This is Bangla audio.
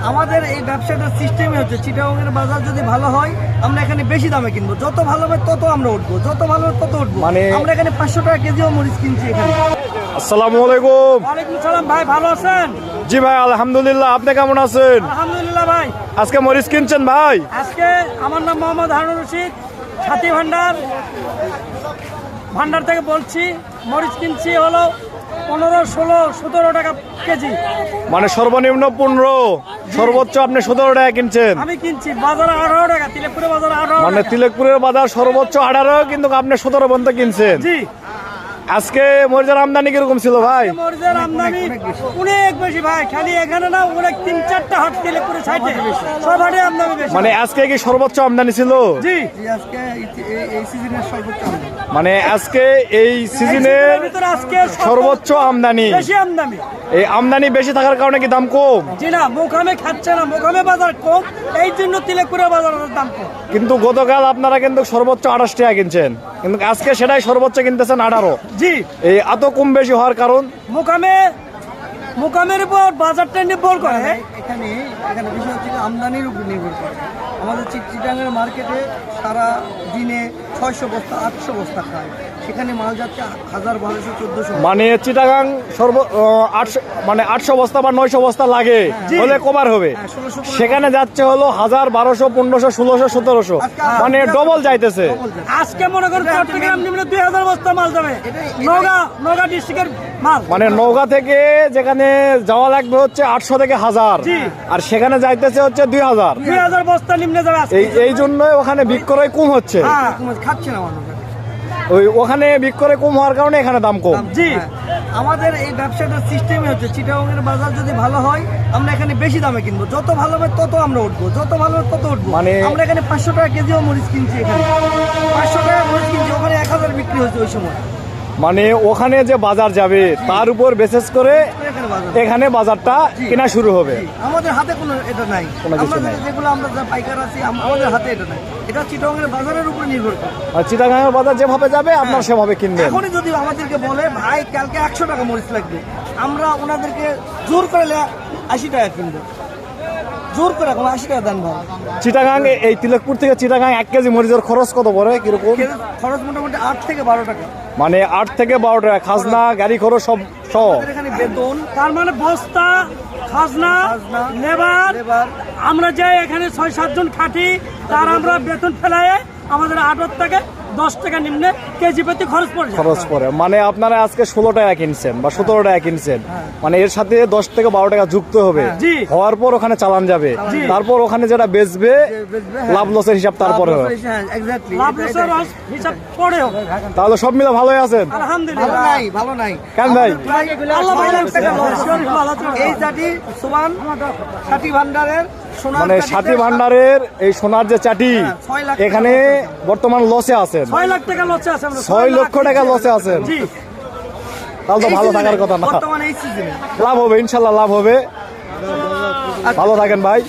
আমাদের এই ব্যবসাটার সিস্টেমই হচ্ছে চিটাগাংয়ের বাজার যদি ভালো হয় আমরা এখানে বেশি দামে কিনবো, যত ভালো হবে তত আমরা উঠবো, যত ভালো হবে তত উঠবো। মানে আমরা এখানে 500 টাকা কেজিও মরিচ কিনছি এখানে। আসসালামু আলাইকুম। ওয়ালাইকুম সালাম ভাই, ভালো আছেন? জি ভাই আলহামদুলিল্লাহ, আপনি কেমন আছেন? আলহামদুলিল্লাহ ভাই। আজকে মরিচ কিনছেন ভাই? আজকে আমার নাম মোহাম্মদ হারুন রশিদ, সাথী ভান্ডার থেকে বলছি। মরিচ কিনছি হলো 15, 16, 17 টাকা কেজি। মানে সর্বনিম্ন 15, সর্বোচ্চ আপনি 17 টাকা কিনছেন? আমি কিনছি বাজারে 18 টাকা, তিলেকপুরে বাজারে 18 মানে টাকা। তিলেকপুরের বাজার সর্বোচ্চ 18, কিন্তু আপনি 17 পর্যন্ত কিনছেন। জি। আজকে মরিচের আমদানি কিরকম ছিল ভাই? মরিচের আমদানি অনেক বেশি ভাই, খালি এখানে না, অনেক 3-4টা হাট তিলেকপুরে সাইডে সব হাটে আমদানি বেশি। মানে আজকে কি সর্বোচ্চ আমদানি ছিল? জি, আজকে এই সিজনের সর্বোচ্চ আমদানি। মানে আজকে এই সিজনের ভিতরে আজকে সর্বোচ্চ আমদানি। বেশি আমদানি। এই আমদানি বেশি থাকার কারণে কি দাম কম? জি না, মোকামে খাচ্ছে না, মোকামে বাজার কম, এই জন্য তিলেকপুরের বাজারের দাম কম। কিন্তু গতকাল আপনারা কিন্তু সর্বোচ্চ 28 টাকা কিনছেন, কিন্তু আজকে সেটাই সর্বোচ্চ কিনতেছেন 18। জি। এই এত কম বেশি হওয়ার কারণ? মোকামের উপর বাজারটা নির্ভর করে। এখানে বিষয় হচ্ছে আমদানির উপর নির্ভর করে। আমাদের চিটাগাংয়ের মার্কেটে সারা দিনে 600 বস্তা 800 বস্তা খায়, সেখানে মাল যাচ্ছে 1000, 1200, 1400। মানে চিটাগাং 800 বস্তা বা 900 বস্তা লাগে হলে কভার হবে, সেখানে যাচ্ছে হলো 1000, 1200, 1500, 1600, 1700, মানে ডবল যাইতেছে। আজকে মনে করেন চট্টগ্রাম নিম্নে 2000 বস্তা মাল যাবে, নওগাঁ ডিস্ট্রিক্টের মাল। মানে নওগাঁ থেকে যেখানে যাওয়া লাগবে হচ্ছে 800 থেকে 1000, আর সেখানে যাইতেছে হচ্ছে 2000 বস্তা নিম্নে যাবে। এই জন্য ওখানে বিক্রয় কম হচ্ছে, খাচ্ছে না মানুষ। ওখানে বিক্রয় কম হওয়ার কারণে এখানে দাম কম। জি। আমাদের এই ব্যবসাটার সিস্টেমই হচ্ছে চিটাগাংয়ের বাজার যদি ভালো হয় আমরা এখানে বেশি দামে কিনবো, যত ভালো হবে তত আমরা উঠবো, যত ভালো হবে তত উঠবো। মানে আমরা এখানে 500 টাকা কেজিও মরিচ কিনছি এখানে, 500 টাকা মরিচ কিনছি, ওখানে 1000 বিক্রি হয়েছে ওই সময়। মানে ওখানে যে বাজার যাবে তার উপর বেসেস করে এখানে বাজারটা কেনা শুরু হবে। আমাদের হাতে কোনো এটা নাই, যেগুলো আমরা পাইকার আছি আমাদের হাতে এটা নাই, এটা চিটাগাংয়ের বাজারের উপর নির্ভর করে। আর চিটাগাংয়ের বাজার যেভাবে যাবে আপনার সেভাবে কিনবেন। এখনই যদি আমাদেরকে বলে ভাই কালকে 100 টাকা মরিচ লাগবে, আমরা ওনাদেরকে জোর করে 80 টাকা কিনবো, জোর করে এখন 80 টাকা দেন ভাই। চিটাগাং এই তিলেকপুর থেকে চিটাগাং 1 কেজি মরিচের খরচ কত পড়ে কিরকম? খরচ মোটামুটি 8 থেকে 12 টাকা। মানে 8 থেকে 12 টাকা, খাজনা গাড়ি খরচ সব সহ। এখানে বেতন, তার মানে বস্তা, খাজনা, লেবার, আমরা যাই এখানে 6-7 জন খাটি, তার আমরা বেতন ফেলায় আমাদের 8 থেকে 10 টাকা নিম্নে কেজি প্রতি খরচ পড়ে। মানে আপনারা আজকে 16 টাকা কিনছেন বা 17 টাকা কিনছেন, মানে এর সাথে 10 থেকে 12 টাকা যুক্ত হবে, হওয়ার পর ওখানে চালান যাবে, তারপর ওখানে যেটা বেচবে লাভ লসের হিসাব তারপরে হবে। তাহলে সব মিলে ভালোই আছেন? আলহামদুলিল্লাহ। ভালো নাই কেন ভাই? এই জাতি সুবান সাথী ভান্ডারের মানে সাথী ভান্ডারের এই সোনার যে চাটি, এখানে বর্তমান লসে আছেন। 6 লাখ টাকা লসে আছেন। 6 লক্ষ টাকা লসে আছেন। তাহলে তো ভালো থাকার কথা না। বর্তমানে এই সিজনে লাভ হবে, ইনশাল্লাহ লাভ হবে। ভালো থাকেন ভাই।